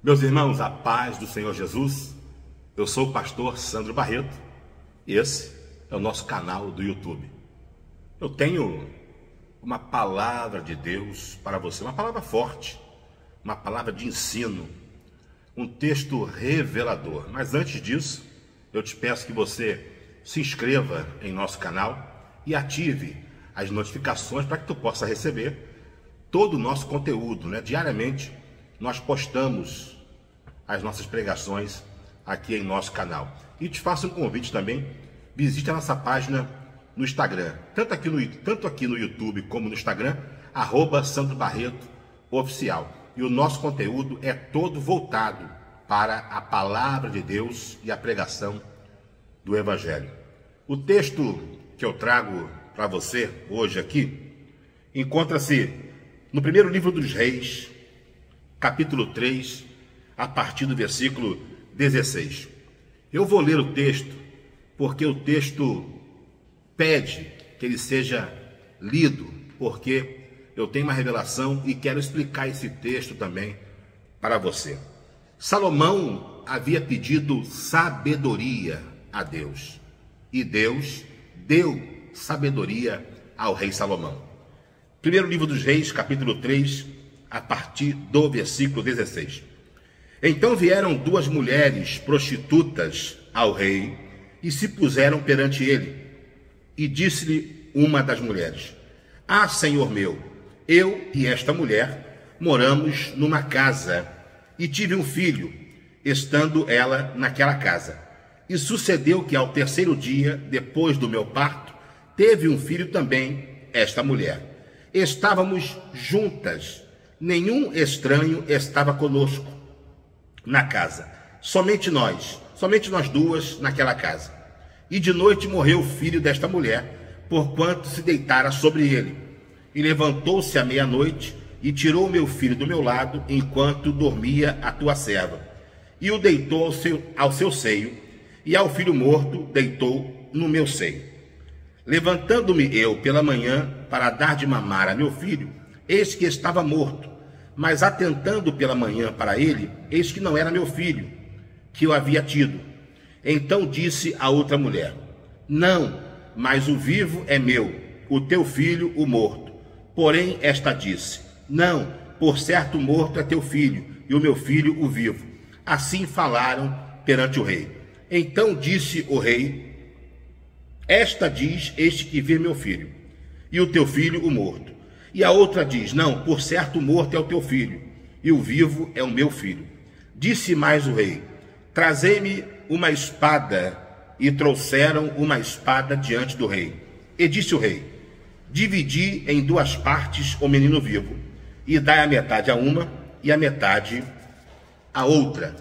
Meus irmãos, a paz do Senhor Jesus. Eu sou o pastor Sandro Barreto e esse é o nosso canal do YouTube. Eu tenho uma palavra de Deus para você, uma palavra forte, uma palavra de ensino, um texto revelador. Mas antes disso, eu te peço que você se inscreva em nosso canal e ative as notificações para que tu possa receber todo o nosso conteúdo, Diariamente nós postamos as nossas pregações aqui em nosso canal. E te faço um convite também, visite a nossa página no Instagram, tanto aqui no YouTube como no Instagram, @SandroBarretoOficial. E o nosso conteúdo é todo voltado para a palavra de Deus e a pregação do Evangelho. O texto que eu trago para você hoje aqui encontra-se no primeiro livro dos Reis, capítulo 3, a partir do versículo 16. Eu vou ler o texto porque o texto pede que ele seja lido, porque eu tenho uma revelação e quero explicar esse texto também para você. Salomão havia pedido sabedoria a Deus e Deus deu sabedoria ao rei Salomão. Primeiro livro dos Reis, capítulo 3, a partir do versículo 16. Então vieram duas mulheres prostitutas ao rei e se puseram perante ele. E disse-lhe uma das mulheres: Ah, senhor meu, eu e esta mulher moramos numa casa e tive um filho, estando ela naquela casa. E sucedeu que ao terceiro dia, depois do meu parto, teve um filho também esta mulher. Estávamos juntas, nenhum estranho estava conosco na casa, somente nós duas naquela casa. E de noite morreu o filho desta mulher, porquanto se deitara sobre ele. E levantou-se à meia-noite e tirou meu filho do meu lado, enquanto dormia a tua serva, e o deitou ao seu seio, e ao filho morto deitou no meu seio. Levantando-me eu pela manhã para dar de mamar a meu filho, eis que estava morto. Mas atentando pela manhã para ele, eis que não era meu filho, que eu havia tido. Então disse a outra mulher: Não, mas o vivo é meu, o teu filho o morto. Porém esta disse: Não, por certo o morto é teu filho, e o meu filho o vivo. Assim falaram perante o rei. Então disse o rei: Esta diz: Este que vê meu filho, e o teu filho o morto. E a outra diz: Não, por certo o morto é o teu filho, e o vivo é o meu filho. Disse mais o rei: Trazei-me uma espada. E trouxeram uma espada diante do rei. E disse o rei: Dividi em duas partes o menino vivo, e dai a metade a uma, e a metade a outra.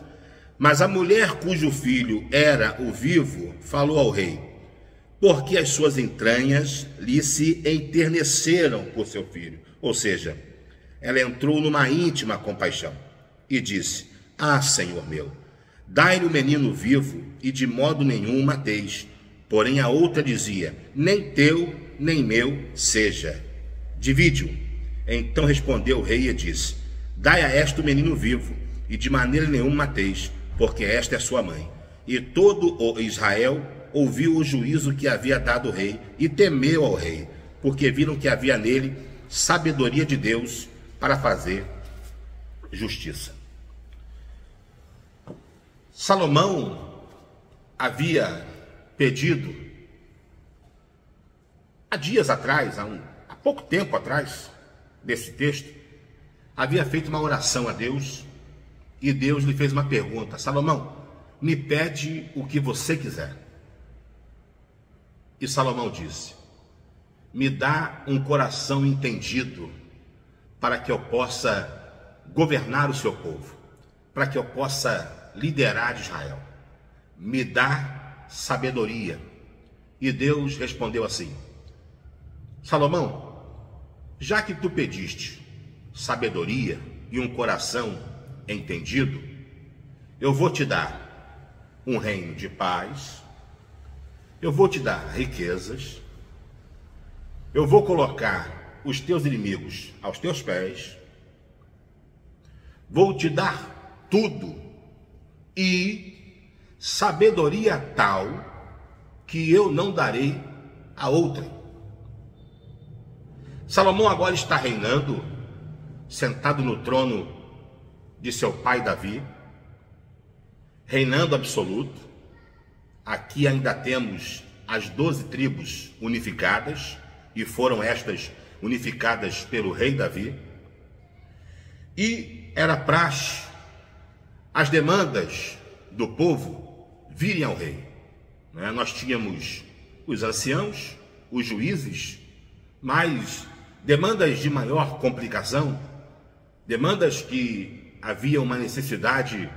Mas a mulher cujo filho era o vivo falou ao rei, porque as suas entranhas lhe se enterneceram por seu filho. Ou seja, ela entrou numa íntima compaixão e disse: Ah, senhor meu, dai-lhe o menino vivo e de modo nenhum o mateis. Porém a outra dizia: Nem teu, nem meu seja. Divide-o. Então respondeu o rei e disse: Dai a esta o menino vivo e de maneira nenhuma mateis, porque esta é sua mãe. E todo o Israel ouviu o juízo que havia dado o rei e temeu ao rei, porque viram que havia nele sabedoria de Deus para fazer justiça. Salomão havia pedido, há dias atrás, há pouco tempo atrás, desse texto, havia feito uma oração a Deus e Deus lhe fez uma pergunta: Salomão, me pede o que você quiser. E Salomão disse: Me dá um coração entendido para que eu possa governar o seu povo, para que eu possa liderar Israel. Me dá sabedoria. E Deus respondeu assim: Salomão, já que tu pediste sabedoria e um coração entendido, eu vou te dar um reino de paz, eu vou te dar riquezas, eu vou colocar os teus inimigos aos teus pés, vou te dar tudo e sabedoria tal que eu não darei a outrem. Salomão agora está reinando, sentado no trono de seu pai Davi, reinando absoluto. Aqui ainda temos as 12 tribos unificadas, e foram estas unificadas pelo rei Davi. E era praxe as demandas do povo virem ao rei. Nós tínhamos os anciãos, os juízes, mas demandas de maior complicação, demandas que havia uma necessidade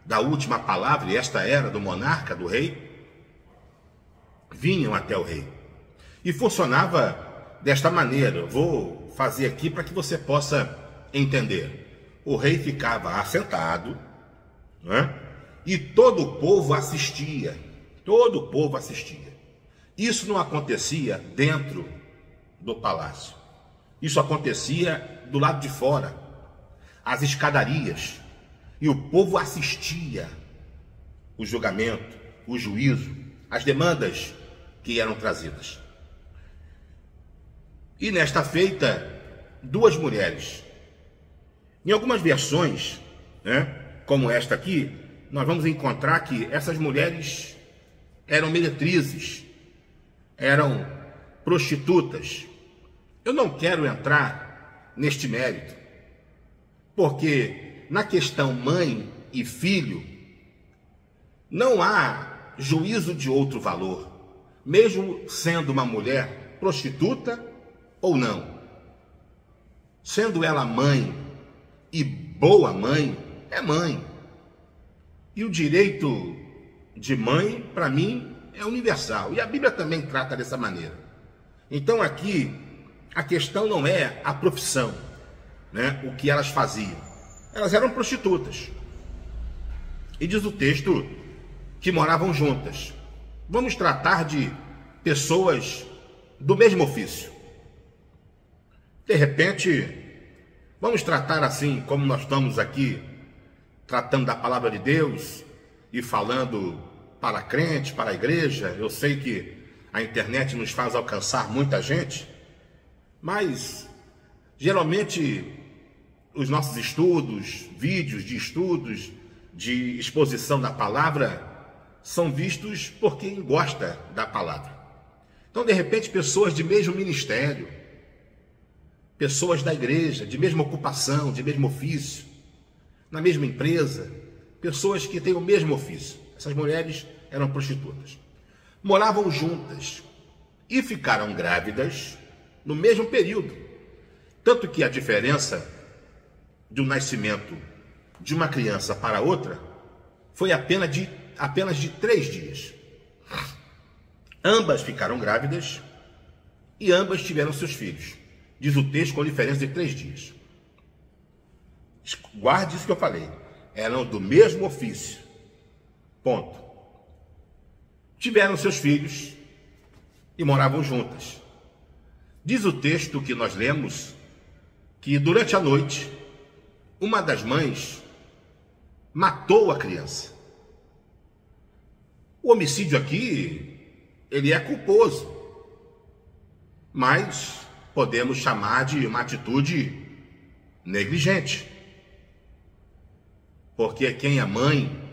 da última palavra, e esta era do monarca, do rei, vinham até o rei. E funcionava desta maneira. Eu vou fazer aqui para que você possa entender. O rei ficava assentado, e todo o povo assistia. Todo o povo assistia. Isso não acontecia dentro do palácio. Isso acontecia do lado de fora, as escadarias. E o povo assistia o julgamento, o juízo, as demandas que eram trazidas. E nesta feita, 2 mulheres. Em algumas versões, como esta aqui, nós vamos encontrar que essas mulheres eram meretrizes, eram prostitutas. Eu não quero entrar neste mérito, porque na questão mãe e filho, não há juízo de outro valor, mesmo sendo uma mulher prostituta ou não. Sendo ela mãe, e boa mãe, é mãe. E o direito de mãe, para mim, é universal. E a Bíblia também trata dessa maneira. Então aqui, a questão não é a profissão, o que elas faziam. Elas eram prostitutas. E diz o texto que moravam juntas. Vamos tratar de pessoas do mesmo ofício. De repente, vamos tratar assim, como nós estamos aqui, tratando da palavra de Deus e falando para crente, para a igreja. Eu sei que a internet nos faz alcançar muita gente, mas geralmente os nossos estudos, vídeos de estudos, de exposição da palavra, são vistos por quem gosta da palavra. Então, de repente, pessoas de mesmo ministério, pessoas da igreja, de mesma ocupação, de mesmo ofício, na mesma empresa, pessoas que têm o mesmo ofício. Essas mulheres eram prostitutas. Moravam juntas e ficaram grávidas no mesmo período. Tanto que a diferença do nascimento de uma criança para outra foi apenas de 3 dias. Ambas ficaram grávidas e ambas tiveram seus filhos. Diz o texto, com diferença de 3 dias. Guarde isso que eu falei. Eram do mesmo ofício. Ponto. Tiveram seus filhos e moravam juntas. Diz o texto que nós lemos que durante a noite, uma das mães matou a criança. O homicídio aqui, ele é culposo, mas podemos chamar de uma atitude negligente. Porque quem é mãe,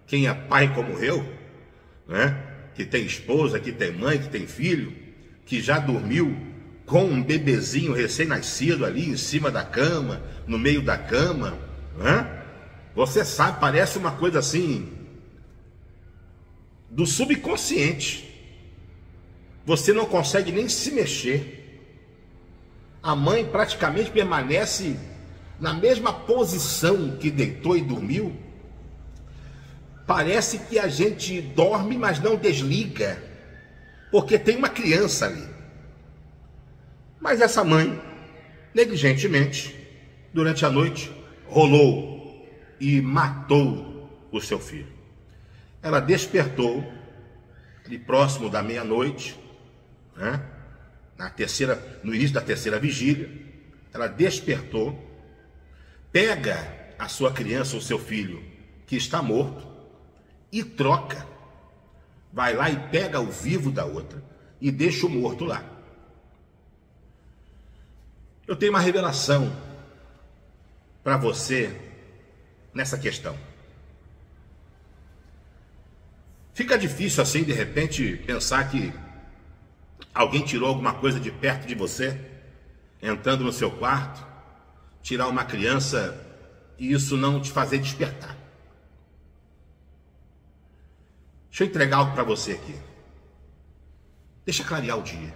quem é pai como eu, que tem esposa, que tem mãe, que tem filho, que já dormiu com um bebezinho recém-nascido ali em cima da cama, no meio da cama, você sabe, parece uma coisa assim do subconsciente. Você não consegue nem se mexer. A mãe praticamente permanece na mesma posição que deitou e dormiu. Parece que a gente dorme, mas não desliga, porque tem uma criança ali. Mas essa mãe, negligentemente, durante a noite, rolou e matou o seu filho. Ela despertou, ali próximo da meia-noite, no início da terceira vigília, ela despertou, pega a sua criança ou seu filho que está morto e troca. Vai lá e pega o vivo da outra e deixa o morto lá. Eu tenho uma revelação para você nessa questão. Fica difícil assim, de repente, pensar que alguém tirou alguma coisa de perto de você, entrando no seu quarto, tirar uma criança e isso não te fazer despertar. Deixa eu entregar algo para você aqui. Deixa clarear o dia.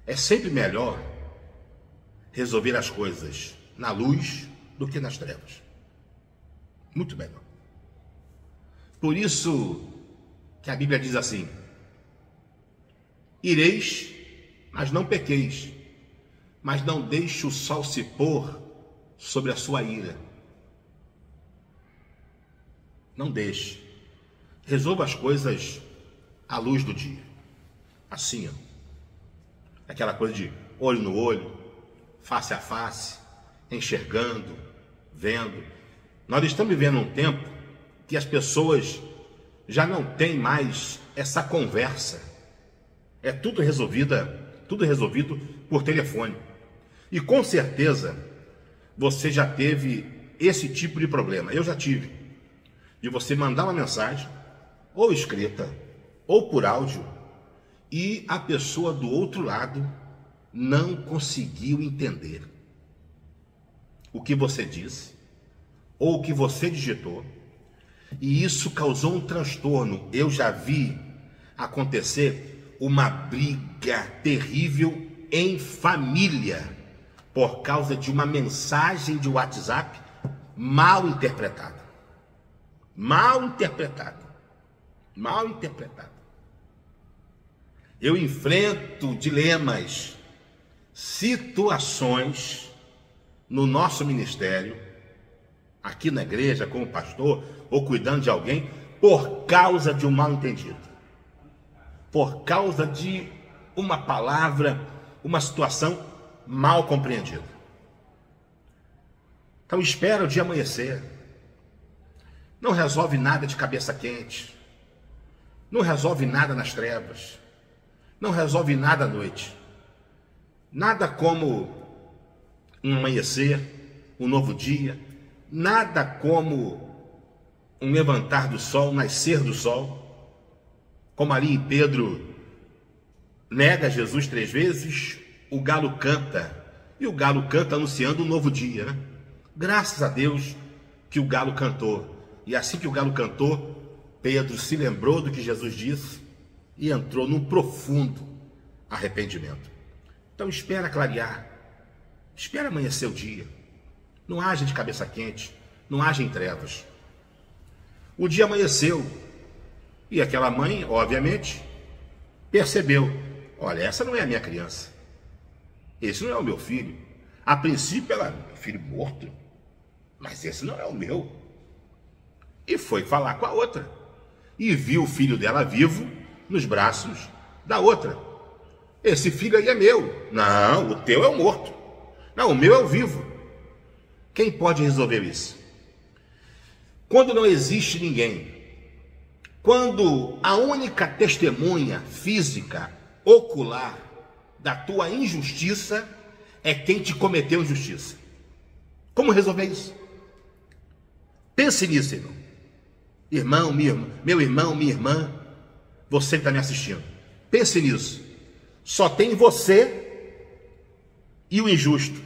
É sempre melhor resolver as coisas na luz do que nas trevas. Muito melhor. Por isso que a Bíblia diz assim: ireis, mas não pequeis, mas não deixe o sol se pôr sobre a sua ira. Não deixe. Resolva as coisas à luz do dia. Assim, ó. Aquela coisa de olho no olho, face a face, enxergando, vendo. Nós estamos vivendo um tempo que as pessoas já não têm mais essa conversa. É tudo resolvido por telefone. E com certeza você já teve esse tipo de problema. Eu já tive. De você mandar uma mensagem, ou escrita, ou por áudio, e a pessoa do outro lado não conseguiu entender o que você disse, ou o que você digitou, e isso causou um transtorno. Eu já vi acontecer uma briga terrível em família por causa de uma mensagem de WhatsApp mal interpretada. Mal interpretada. Eu enfrento dilemas, situações no nosso ministério, aqui na igreja, como pastor, ou cuidando de alguém, por causa de um mal entendido. Por causa de uma palavra, uma situação mal compreendida. Então espera o dia amanhecer. Não resolve nada de cabeça quente. Não resolve nada nas trevas. Não resolve nada à noite. Nada como um amanhecer, um novo dia. Nada como um levantar do sol, nascer do sol. Como ali em Pedro nega Jesus 3 vezes, o galo canta. E o galo canta anunciando um novo dia, né? Graças a Deus que o galo cantou. E assim que o galo cantou, Pedro se lembrou do que Jesus disse e entrou num profundo arrependimento. Então espera clarear, espera amanhecer o dia. Não haja de cabeça quente, não haja em trevas. O dia amanheceu e aquela mãe, obviamente, percebeu: olha, essa não é a minha criança, esse não é o meu filho. A princípio ela, meu filho morto, mas esse não é o meu. E foi falar com a outra. E viu o filho dela vivo nos braços da outra. Esse filho aí é meu. Não, o teu é o morto. Não, o meu é o vivo. Quem pode resolver isso? Quando não existe ninguém, quando a única testemunha física, ocular, da tua injustiça é quem te cometeu injustiça. Como resolver isso? Pense nisso, irmão. Irmão, meu irmão, minha irmã, você que está me assistindo, pense nisso. Só tem você e o injusto.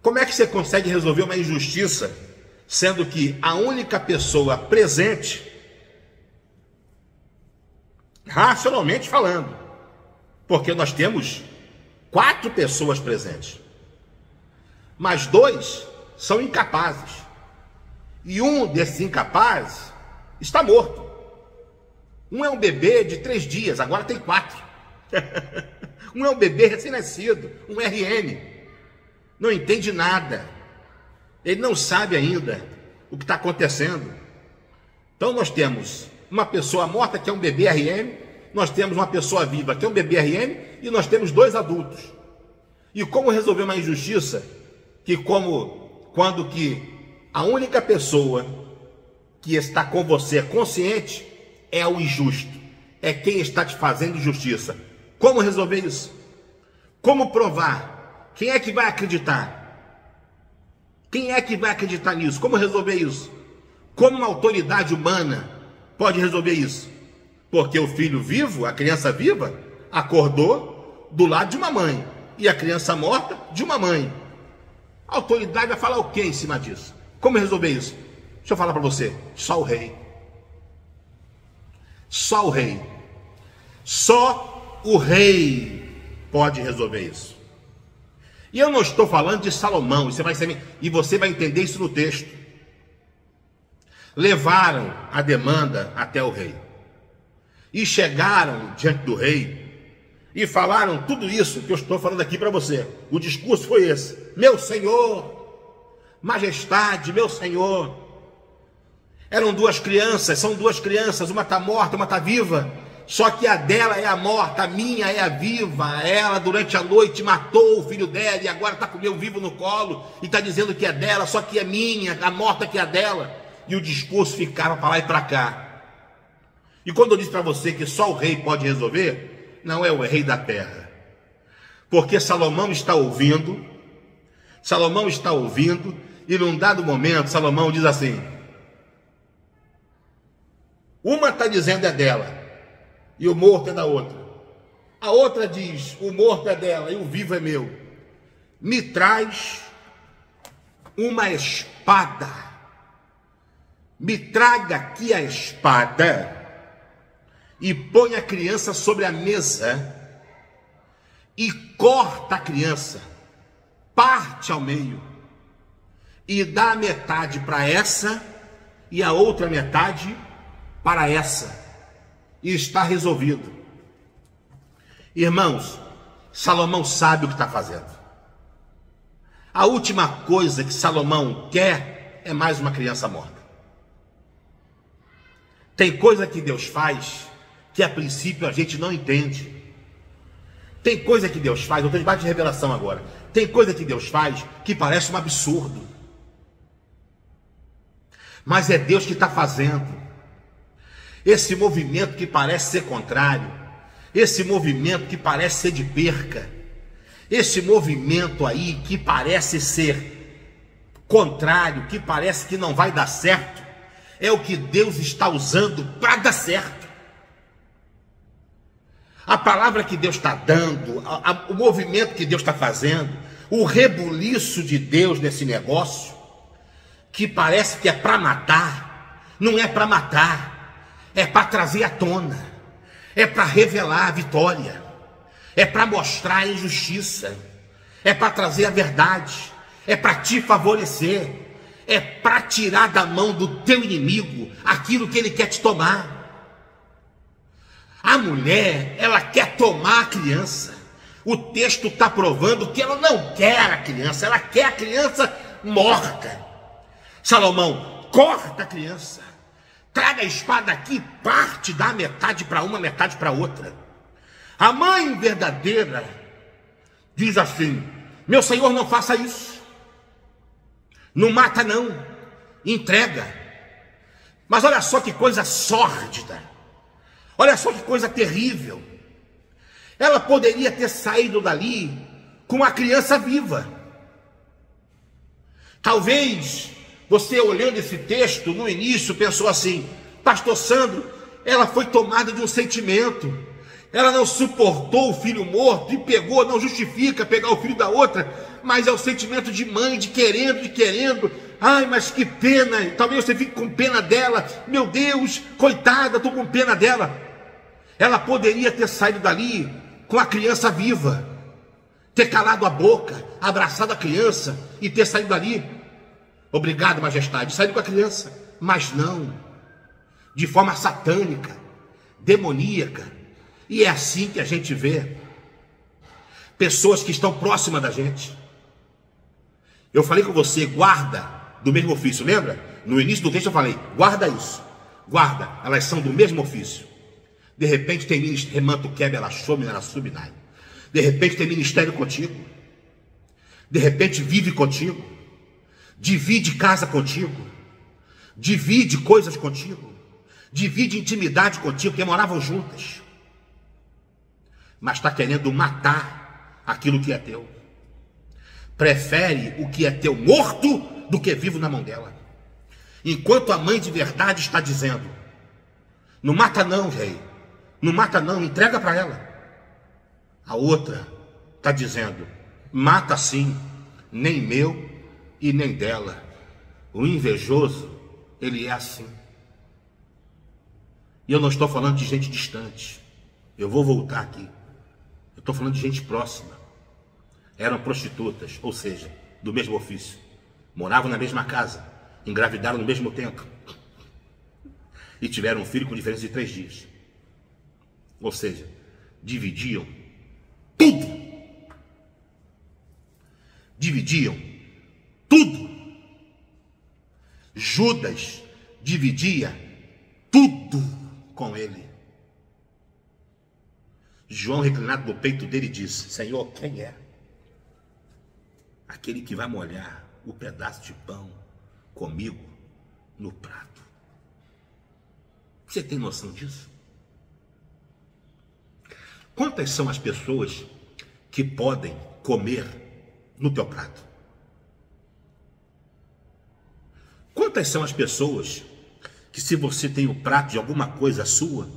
Como é que você consegue resolver uma injustiça, sendo que a única pessoa presente, racionalmente falando, porque nós temos 4 pessoas presentes, mas 2 são incapazes. E um desses incapazes está morto. Um é um bebê de 3 dias, agora tem 4. Um é um bebê recém-nascido, um RN. Não entende nada. Ele não sabe ainda o que está acontecendo. Então nós temos uma pessoa morta que é um bebê RN, nós temos uma pessoa viva que é um bebê RN e nós temos 2 adultos. E como resolver uma injustiça que quando que a única pessoa que está com você consciente é o injusto, é quem está te fazendo injustiça. Como resolver isso? Como provar? Quem é que vai acreditar? Quem é que vai acreditar nisso? Como resolver isso? Como uma autoridade humana pode resolver isso? Porque o filho vivo, a criança viva, acordou do lado de uma mãe, e a criança morta de uma mãe. A autoridade vai falar o que em cima disso? Como resolver isso? Deixa eu falar para você, só o rei. Só o rei. Só o rei pode resolver isso. E eu não estou falando de Salomão, e você vai entender isso no texto. Levaram a demanda até o rei. E chegaram diante do rei e falaram tudo isso que eu estou falando aqui para você. O discurso foi esse: meu senhor, majestade, meu senhor. Eram duas crianças, são duas crianças, uma está morta, uma está viva. Só que a dela é a morta, a minha é a viva. Ela durante a noite matou o filho dela e agora está com o meu vivo no colo e está dizendo que é dela, só que é minha, a morta que é dela. E o discurso ficava para lá e para cá. E quando eu disse para você que só o rei pode resolver, não é o rei da terra. Porque Salomão está ouvindo, e num dado momento Salomão diz assim: uma está dizendo é dela, e o morto é da outra. A outra diz, o morto é dela e o vivo é meu. Me traz uma espada. Me traga aqui a espada e põe a criança sobre a mesa e corta a criança, parte ao meio e dá a metade para essa e a outra metade para essa, e está resolvido. Irmãos, Salomão sabe o que está fazendo. A última coisa que Salomão quer é mais uma criança morta. Tem coisa que Deus faz que a princípio a gente não entende. Tem coisa que Deus faz, eu estou debaixo de revelação agora. Tem coisa que Deus faz que parece um absurdo, mas é Deus que está fazendo. Esse movimento que parece ser contrário, esse movimento que parece ser de perca, esse movimento aí que parece ser contrário, que parece que não vai dar certo, é o que Deus está usando para dar certo. A palavra que Deus está dando, o movimento que Deus está fazendo, o rebuliço de Deus nesse negócio, que parece que é para matar, não é para matar, é para trazer à tona, é para revelar a vitória, é para mostrar a injustiça, é para trazer a verdade, é para te favorecer, é para tirar da mão do teu inimigo aquilo que ele quer te tomar. A mulher, ela quer tomar a criança. O texto está provando que ela não quer a criança, ela quer a criança morta. Salomão, corta a criança, traga a espada aqui, parte, dá metade para uma, metade para outra. A mãe verdadeira diz assim: meu senhor, não faça isso, não mata não, entrega. Mas olha só que coisa sórdida, olha só que coisa terrível. Ela poderia ter saído dali com a criança viva. Talvez você, olhando esse texto no início, pensou assim: pastor Sandro, ela foi tomada de um sentimento, ela não suportou o filho morto e pegou. Não justifica pegar o filho da outra, mas é o sentimento de mãe, de querendo. Ai, mas que pena. Talvez você fique com pena dela. Meu Deus, coitada, estou com pena dela. Ela poderia ter saído dali com a criança viva, ter calado a boca, abraçado a criança e ter saído dali: obrigado, majestade, saído com a criança. Mas não, de forma satânica, demoníaca. E é assim que a gente vê pessoas que estão próximas da gente. Eu falei com você, guarda do mesmo ofício, lembra? No início do texto eu falei, guarda isso, guarda, elas são do mesmo ofício. De repente tem ministério, remanto quebra, ela some, ela subnai. De repente tem ministério contigo. de repente vive contigo, divide casa contigo, divide coisas contigo, divide intimidade contigo, porque moravam juntas, mas está querendo matar aquilo que é teu. Prefere o que é teu morto do que vivo na mão dela. Enquanto a mãe de verdade está dizendo: não mata não, rei, não mata não, entrega para ela. A outra está dizendo: mata sim, nem meu e nem dela. O invejoso, ele é assim. E eu não estou falando de gente distante. Eu vou voltar aqui. Eu estou falando de gente próxima. Eram prostitutas, ou seja, do mesmo ofício. Moravam na mesma casa, engravidaram no mesmo tempo e tiveram um filho com diferença de 3 dias. Ou seja, dividiam tudo. Dividiam tudo. Judas dividia tudo com ele. João, reclinado no peito dele, disse: Senhor, quem é? Aquele que vai molhar o pedaço de pão comigo no prato. Você tem noção disso? Quantas são as pessoas que podem comer no teu prato? Quantas são as pessoas que, se você tem o prato de alguma coisa sua,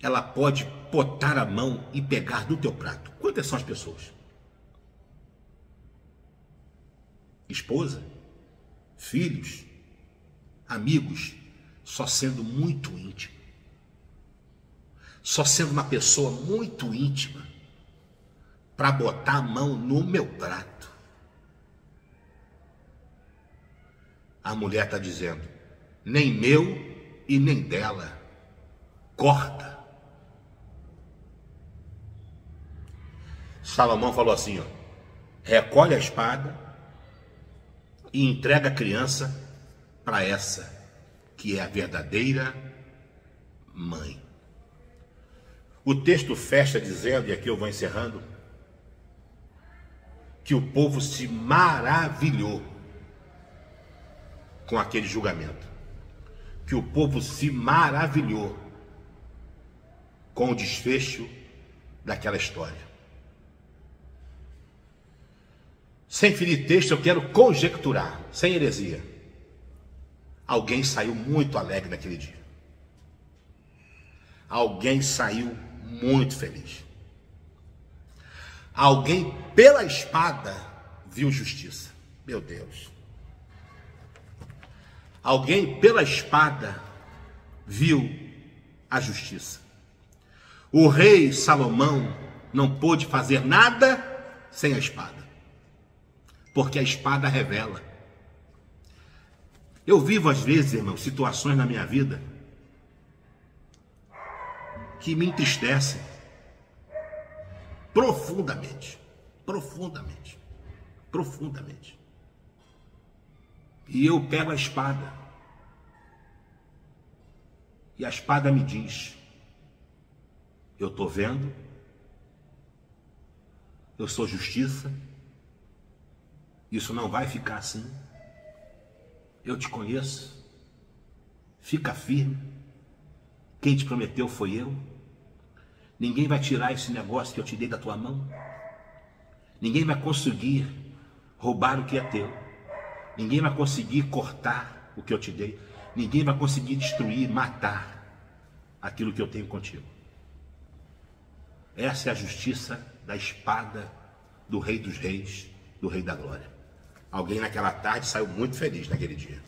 ela pode botar a mão e pegar do teu prato? Quantas são as pessoas? Esposa, filhos, amigos, só sendo muito íntimo. Só sendo uma pessoa muito íntima para botar a mão no meu prato. A mulher está dizendo: nem meu e nem dela. Corta. Salomão falou assim, ó: recolhe a espada e entrega a criança para essa que é a verdadeira mãe. O texto fecha dizendo, e aqui eu vou encerrando, que o povo se maravilhou com aquele julgamento. Que o povo se maravilhou com o desfecho daquela história. Sem ferir texto, eu quero conjecturar, sem heresia. Alguém saiu muito alegre naquele dia. Alguém saiu muito feliz. Alguém, pela espada, viu justiça. Meu Deus. Alguém, pela espada, viu a justiça. O rei Salomão não pôde fazer nada sem a espada. Porque a espada revela. Eu vivo às vezes, irmão, situações na minha vida que me entristecem profundamente, profundamente, profundamente. E eu pego a espada e a espada me diz: eu estou vendo, eu sou justiça, isso não vai ficar assim. Eu te conheço, fica firme, quem te prometeu foi eu, ninguém vai tirar esse negócio que eu te dei da tua mão, ninguém vai conseguir roubar o que é teu, ninguém vai conseguir cortar o que eu te dei, ninguém vai conseguir destruir, matar aquilo que eu tenho contigo. Essa é a justiça da espada do Rei dos Reis, do Rei da Glória. Alguém naquela tarde saiu muito feliz naquele dia.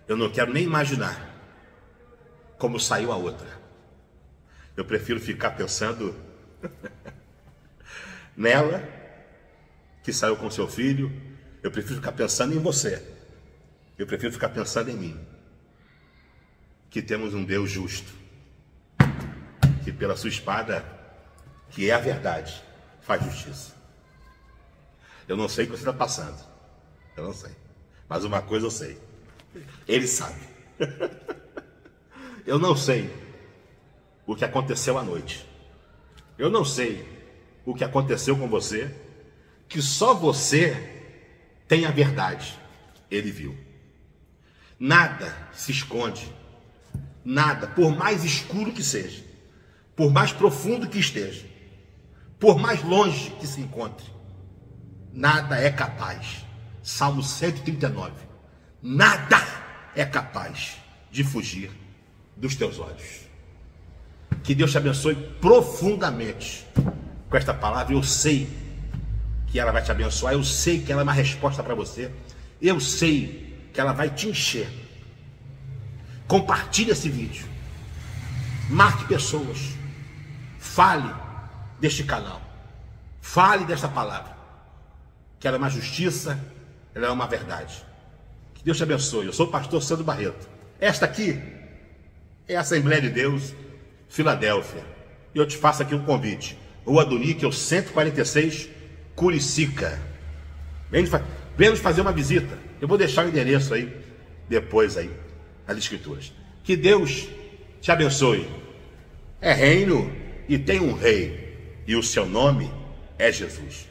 Eu não quero nem imaginar como saiu a outra. Eu prefiro ficar pensando nela, que saiu com seu filho. Eu prefiro ficar pensando em você. Eu prefiro ficar pensando em mim. Que temos um Deus justo, que pela sua espada, que é a verdade, faz justiça. Eu não sei o que você está passando. Eu não sei. Mas uma coisa eu sei. Ele sabe. Eu não sei o que aconteceu à noite. Eu não sei o que aconteceu com você que só você tem a verdade. Ele viu. Nada se esconde. Nada, por mais escuro que seja, por mais profundo que esteja, por mais longe que se encontre, nada é capaz. Salmo 139. Nada é capaz de fugir dos teus olhos. Que Deus te abençoe profundamente com esta palavra. Eu sei que ela vai te abençoar, eu sei que ela é uma resposta para você, eu sei que ela vai te encher. Compartilhe esse vídeo, marque pessoas, fale deste canal, fale desta palavra, que ela é uma justiça, ela é uma verdade. Que Deus te abençoe. Eu sou o pastor Sandro Barreto. Esta aqui é a Assembleia de Deus, Filadélfia. E eu te faço aqui um convite. Rua do Níquel, 146, Curicica. Vem nos fazer uma visita. Eu vou deixar o endereço aí, depois aí, nas escrituras. Que Deus te abençoe. É reino e tem um rei. E o seu nome é Jesus.